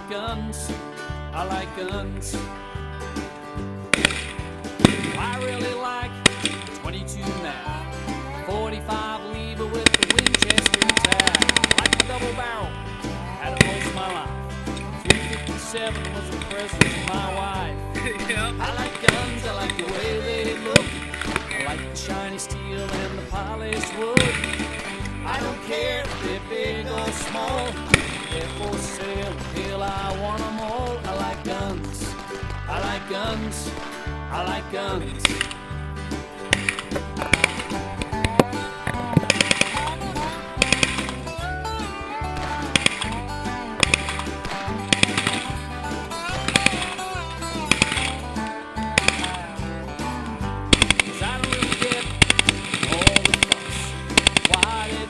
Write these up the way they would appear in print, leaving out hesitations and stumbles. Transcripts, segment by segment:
like guns. I like guns. I really like 22 now, 45 lever with the Winchester tag. I like the double barrel, had it most of my life. 357 was the present of my wife. I like guns, I like the way they look. I like the shiny steel and the polished wood. I don't care if they're big or small, they're for sale, hell I want them all. I like guns, I like guns, I like guns.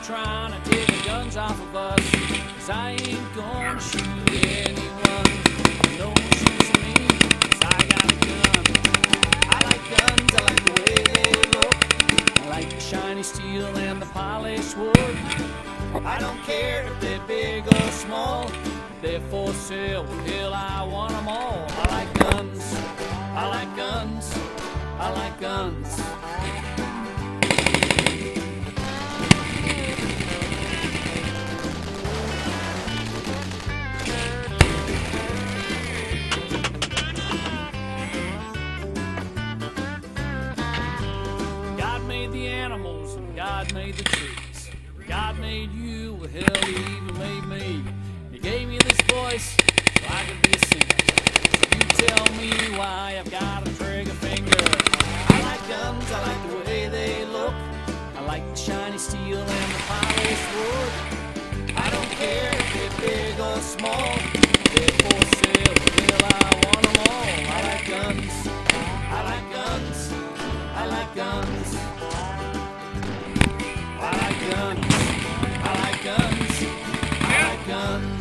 Trying to take the guns off of us, 'cause I ain't gonna shoot anyone who don't shoot me, 'cause I got a gun. I like guns, I like the way they look. I like the shiny steel and the polished wood. I don't care if they're big or small, they're for sale, hell I want them all. I like guns, I like guns, I like guns. The animals and God made the trees. God made you, well hell he even made me. He gave me this voice so I could be a singer. You tell me why I've got a trigger finger. I like guns, I like the way they look. I like the shiny steel and the polished wood. I don't care if they're big or small, they're for sale, hell I want them all. I like guns, I like guns, I like guns. I like guns, I like guns, I like guns.